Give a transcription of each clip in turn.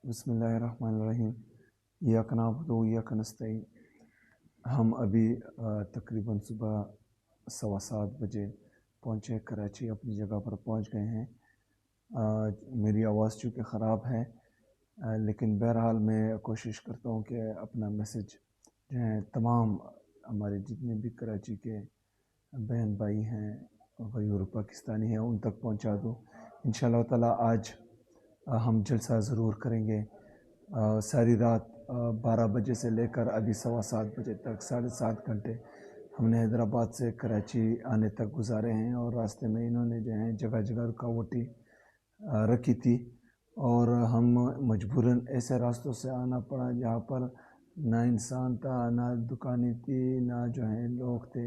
बिस्मिल्लाहिर्रहमानिर्रहीम। इय्याक नअबुदु व इय्याक नस्तईन। हम अभी तकरीबन सुबह 7:15 बजे पहुँचे कराची, अपनी जगह पर पहुँच गए हैं। मेरी आवाज़ चूँकि ख़राब है, लेकिन बहरहाल मैं कोशिश करता हूँ कि अपना मैसेज जो है तमाम हमारे जितने भी कराची के बहन भाई हैं गयूर पाकिस्तानी हैं उन तक पहुँचा दूँ। इंशाअल्लाह ताला आज हम जलसा ज़रूर करेंगे। सारी रात 12 बजे से लेकर अभी 7:15 बजे तक 7.5 घंटे हमने हैदराबाद से कराची आने तक गुजारे हैं, और रास्ते में इन्होंने जो है जगह जगह रुकावटें रखी थी, और हम मजबूरन ऐसे रास्तों से आना पड़ा जहाँ पर ना इंसान था, ना दुकानें थी, ना जो है लोग थे,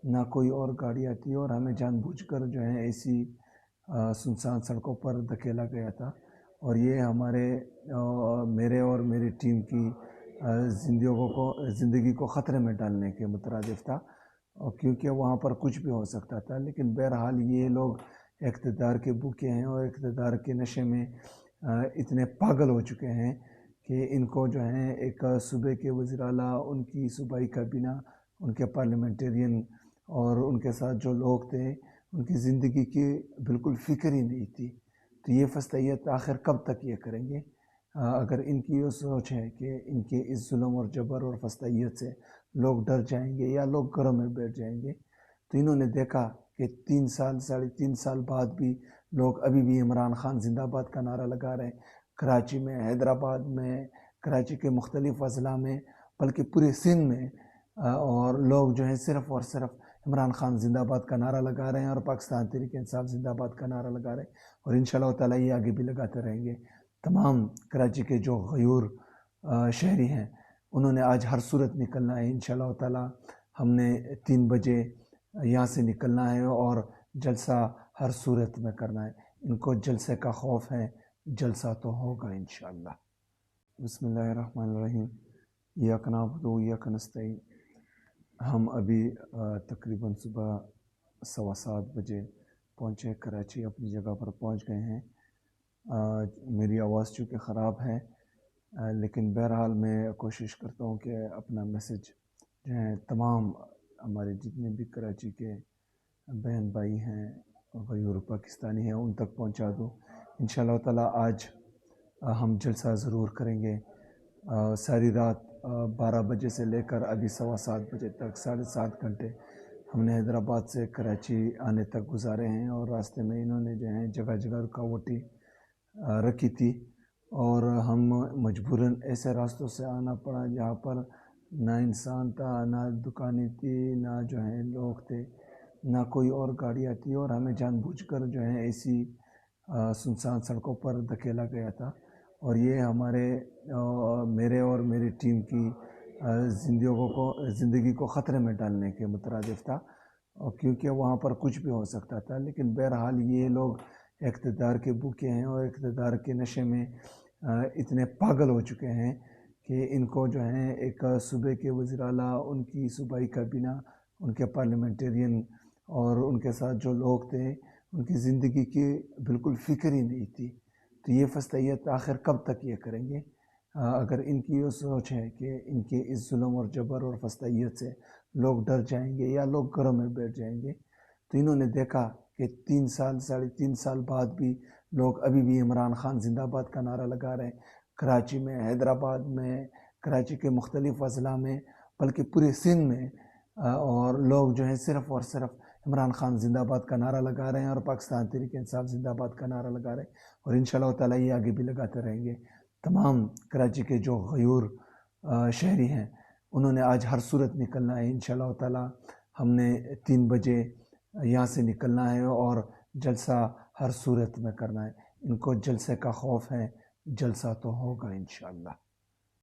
ना कोई और गाड़ियाँ थी, और हमें जानबूझकर जो है ऐसी सुनसान सड़कों पर धकेला गया था। और ये मेरे और मेरी टीम की ज़िंदगी को ख़तरे में डालने के मुतरादिफ था, और क्योंकि वहाँ पर कुछ भी हो सकता था। लेकिन बहरहाल ये लोग इक़्तिदार के भूखे हैं और इक़्तिदार के नशे में इतने पागल हो चुके हैं कि इनको जो है एक सूबे के वज़ीर आला, उनकी सूबाई काबीना, उनके पार्लियामेंटेरियन और उनके साथ जो लोग थे, उनकी ज़िंदगी की बिल्कुल फ़िक्र ही नहीं थी। तो ये फस्तैयत आखिर कब तक ये करेंगे? अगर इनकी ये सोच है कि इनके इस जुल्म और जबर और फस्तैयत से लोग डर जाएंगे या लोग घरों में बैठ जाएंगे, तो इन्होंने देखा कि 3 साल 3.5 साल बाद भी लोग अभी भी इमरान खान जिंदाबाद का नारा लगा रहे हैं। कराची में, हैदराबाद में, कराची के मुख्तलिफ अजला में, बल्कि पूरे सिंध में, और लोग जो है सिर्फ़ और सिर्फ इमरान खान जिंदाबाद का नारा लगा रहे हैं और पाकिस्तान तहरीक इंसाफ जिंदाबाद का नारा लगा रहे हैं, और इंशाअल्लाह ताला ये आगे भी लगाते रहेंगे। तमाम कराची के जो गयूर शहरी हैं उन्होंने आज हर सूरत निकलना है। इंशाअल्लाह ताला हमने 3 बजे यहाँ से निकलना है और जलसा हर सूरत में करना है। इनको जलसे का खौफ है, जलसा तो होगा इंशाअल्लाह। बिस्मिल्लाहिर्रहमानिर्रहीम। इय्याक नअबुदु व इय्याक नस्तईन। हम अभी तकरीबन सुबह 7:15 बजे पहुँचे कराची, अपनी जगह पर पहुँच गए हैं। मेरी आवाज़ चूँकि ख़राब है, लेकिन बहरहाल मैं कोशिश करता हूँ कि अपना मैसेज जो है तमाम हमारे जितने भी कराची के बहन भाई हैं गयूर पाकिस्तानी हैं उन तक पहुँचा दूँ। इंशाअल्लाह ताला आज हम जलसा ज़रूर करेंगे। सारी रात 12 बजे से लेकर अभी 7:15 बजे तक 7.5 घंटे हमने हैदराबाद से कराची आने तक गुजारे हैं, और रास्ते में इन्होंने जो है जगह जगह रुकावटें रखी थी, और हम मजबूरन ऐसे रास्तों से आना पड़ा जहाँ पर ना इंसान था, ना दुकानें थी, ना जो है लोग थे, ना कोई और गाड़ियाँ थी, और हमें जानबूझकर जो है ऐसी सुनसान सड़कों पर धकेला गया था। और ये मेरे और मेरी टीम की ज़िंदगी को ख़तरे में डालने के मुतरादिफ था, और क्योंकि वहाँ पर कुछ भी हो सकता था। लेकिन बहरहाल ये लोग इक़्तिदार के भूखे हैं और इक़्तिदार के नशे में इतने पागल हो चुके हैं कि इनको जो है एक सूबे के वज़ीर आला, उनकी सूबाई काबीना, उनके पार्लियामेंटेरियन और उनके साथ जो लोग थे, उनकी ज़िंदगी की बिल्कुल फ़िक्र ही नहीं थी। तो ये फस्तैयत आखिर कब तक ये करेंगे? अगर इनकी ये सोच है कि इनके इस जुल्म और जबर और फस्तैयत से लोग डर जाएंगे या लोग घरों में बैठ जाएंगे, तो इन्होंने देखा कि 3 साल 3.5 साल बाद भी लोग अभी भी इमरान खान जिंदाबाद का नारा लगा रहे हैं। कराची में, हैदराबाद में, कराची के मुख्तलिफ अजला में, बल्कि पूरे सिंध में, और लोग जो है सिर्फ़ और सिर्फ इमरान खान जिंदाबाद का नारा लगा रहे हैं और पाकिस्तान तहरीक इंसाफ जिंदाबाद का नारा लगा रहे हैं, और इंशाअल्लाह ताला ये आगे भी लगाते रहेंगे। तमाम कराची के जो गयूर शहरी हैं उन्होंने आज हर सूरत निकलना है। इंशाअल्लाह ताला हमने 3 बजे यहाँ से निकलना है और जलसा हर सूरत में करना है। इनको जलसे का खौफ है, जलसा तो होगा इंशाअल्लाह।